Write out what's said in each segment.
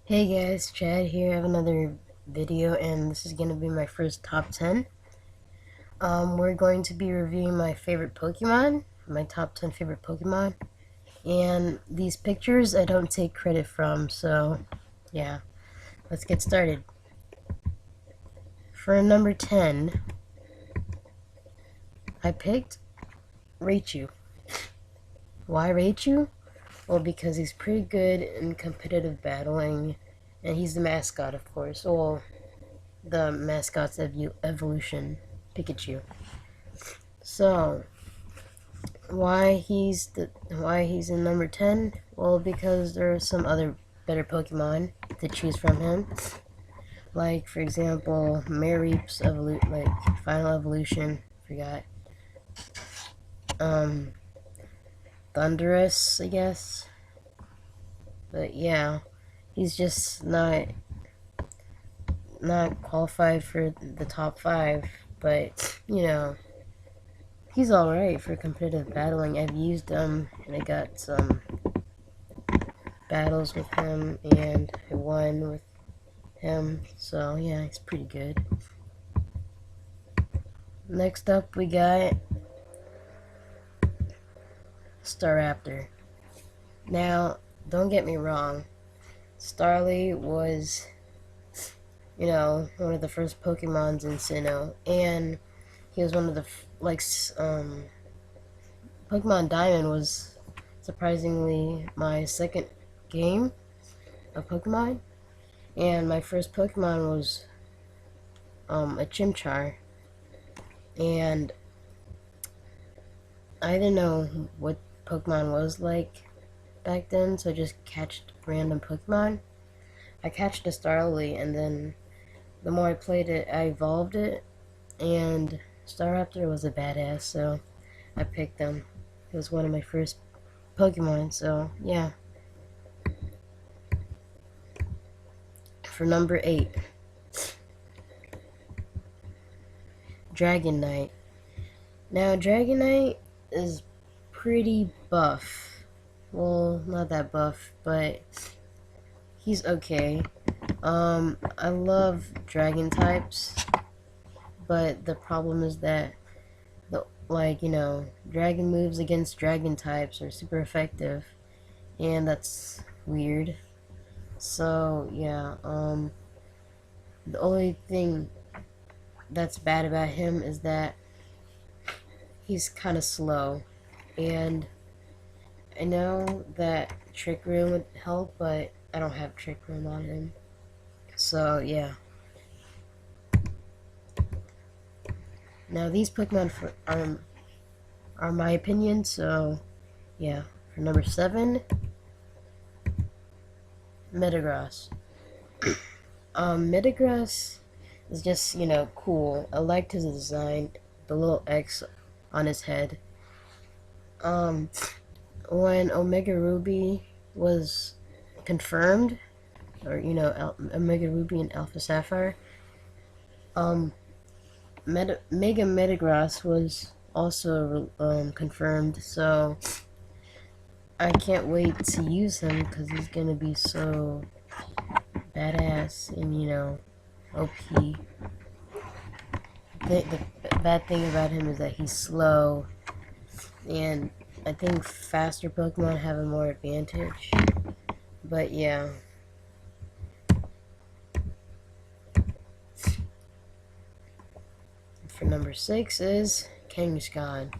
Hey guys, Chad here. I have another video, and this is going to be my first top 10. We're going to be reviewing my favorite Pokemon, my top 10 favorite Pokemon, and these pictures I don't take credit from, so yeah, let's get started. For number 10, I picked Raichu. Why Raichu? Well, because he's pretty good in competitive battling, and he's the mascot, of course. Well, the mascot's evolution, Pikachu. So, why he's in number 10? Well, because there are some other better Pokemon to choose from him. Like, for example, Mareep's final evolution. Forgot. Um, Thundurus, I guess. But yeah, he's just not qualified for the top 5. But he's all right for competitive battling. I've used him, and I got some battles with him, and I won with him. So yeah, he's pretty good. Next up, we got Staraptor. Now, don't get me wrong, Starly was, one of the first Pokemons in Sinnoh, and he was one of the Pokemon Diamond was surprisingly my second game of Pokemon, and my first Pokemon was a Chimchar, and I didn't know what Pokemon was like back then, so I just catched random Pokemon. I catched a Starly, and then the more I played it, I evolved it, and Staraptor was a badass, so I picked him. It was one of my first Pokemon, so yeah. For number 8, Dragonite. Now, Dragonite is pretty buff. Well, not that buff, but he's okay. I love dragon types, but the problem is that dragon moves against dragon types are super effective, and that's weird. So yeah, the only thing that's bad about him is that he's kind of slow, and I know that Trick Room would help, but I don't have Trick Room on him. So yeah. Now these Pokemon are my opinion, so yeah. For number 7, Metagross. Metagross is just, cool. I liked his design, the little X on his head. When Omega Ruby was confirmed, or, Omega Ruby and Alpha Sapphire, Mega Metagross was also confirmed, so I can't wait to use him because he's gonna be so badass and OP. The bad thing about him is that he's slow, and I think faster Pokemon have a more advantage. But yeah. For number 6 is Kangaskhan.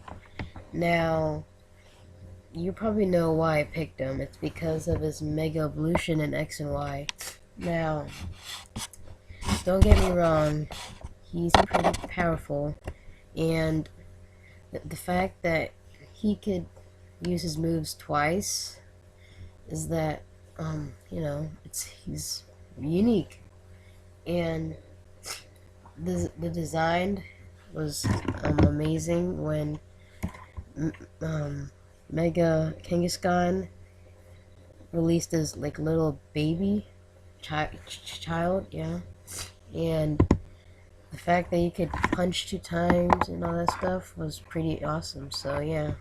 Now, you probably know why I picked him. It's because of his Mega Evolution in X and Y. Now, don't get me wrong, he's pretty powerful, and the fact that he could use his moves twice is that, he's unique, and the design was amazing when Mega Kangaskhan released his little baby child, yeah, and the fact that you could punch 2 times and all that stuff was pretty awesome. So yeah.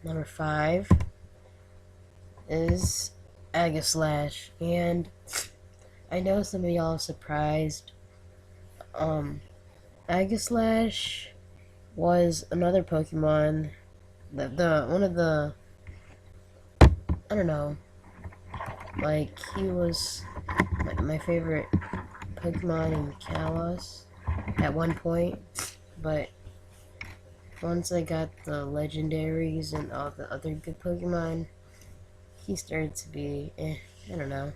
Number 5 is Aegislash, and I know some of y'all are surprised. Aegislash was another Pokemon, the one of the, I don't know, like, he was my favorite Pokemon in Kalos at one point, but once I got the legendaries and all the other good Pokemon, he started to be, I don't know.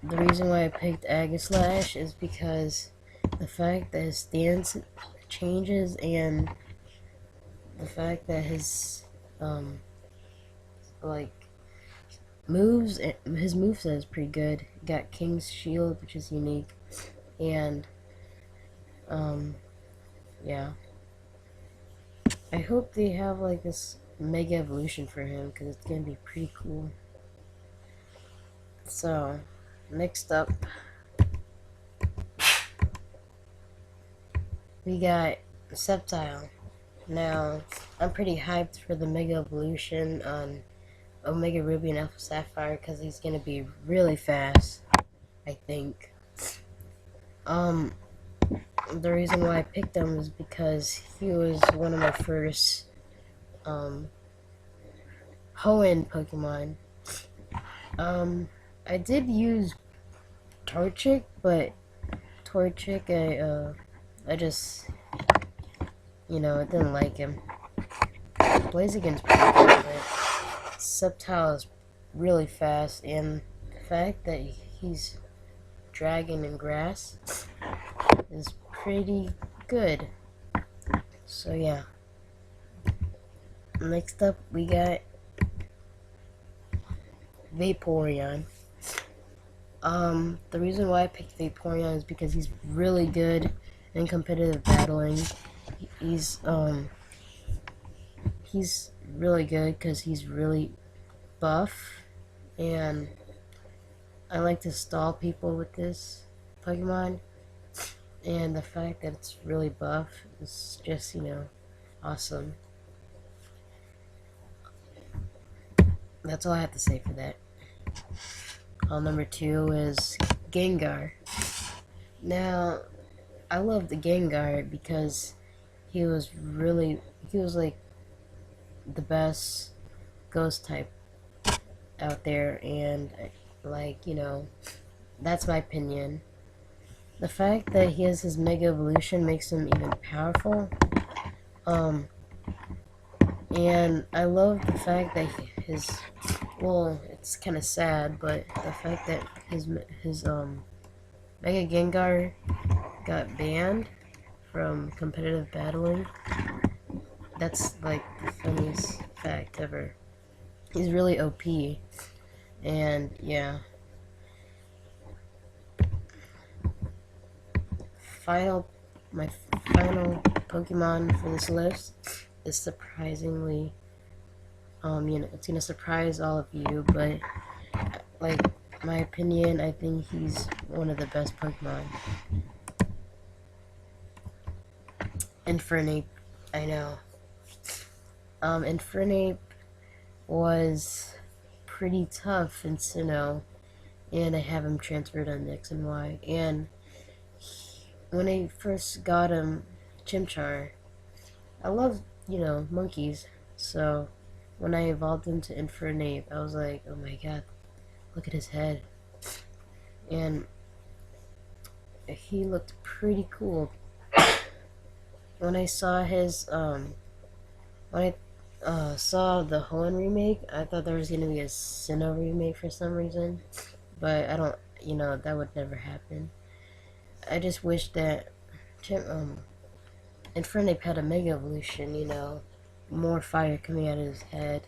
The reason why I picked Aegislash is because the fact that his stance changes and the fact that his, like, his moveset is pretty good. Got King's Shield, which is unique, and, yeah. I hope they have, like, this Mega Evolution for him, because it's gonna be pretty cool. So, next up, we got Sceptile. Now, I'm pretty hyped for the Mega Evolution on Omega Ruby and Alpha Sapphire, because he's gonna be really fast, I think. The reason why I picked him is because he was one of my first, Hoenn Pokemon. I did use Torchic, but Torchic, I just, I didn't like him. Blaziken's pretty good, but Sceptile is really fast, and the fact that he's Dragon and Grass is pretty good. So yeah. Next up, we got Vaporeon. The reason why I picked Vaporeon is because he's really good in competitive battling. He's really good because he's really buff, and I like to stall people with this Pokemon, and the fact that it's really buff is just, awesome. That's all I have to say for that. Number 2 is Gengar. Now, I love the Gengar because he was like the best ghost type out there, and like, that's my opinion. The fact that he has his Mega Evolution makes him even powerful. And I love the fact that it's kind of sad, but the fact that his Mega Gengar got banned from competitive battling, that's like the funniest fact ever. He's really OP, and yeah. My final Pokemon for this list is surprisingly, it's gonna surprise all of you, but like, my opinion, I think he's one of the best Pokemon. Infernape, I know. Infernape was pretty tough in Sinnoh, and I have him transferred on X and Y, and when I first got him, Chimchar, I love, monkeys, so when I evolved him to Infernape, I was like, oh my god, look at his head. And he looked pretty cool. When I saw his, when I saw the Hoenn remake, I thought there was going to be a Sinnoh remake for some reason, but I don't, that would never happen. I just wish that Infernape had a Mega Evolution, more fire coming out of his head.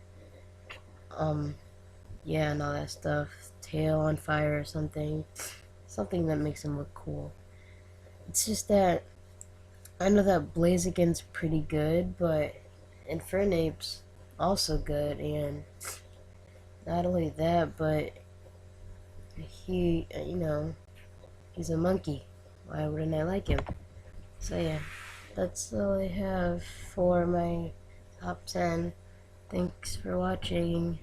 Yeah, and all that stuff. Tail on fire or something. Something that makes him look cool. It's just that I know that Blaziken's pretty good, but Infernape's also good, and not only that, but he, he's a monkey. Why wouldn't I like him? So yeah. that's all I have for my top 10. Thanks for watching.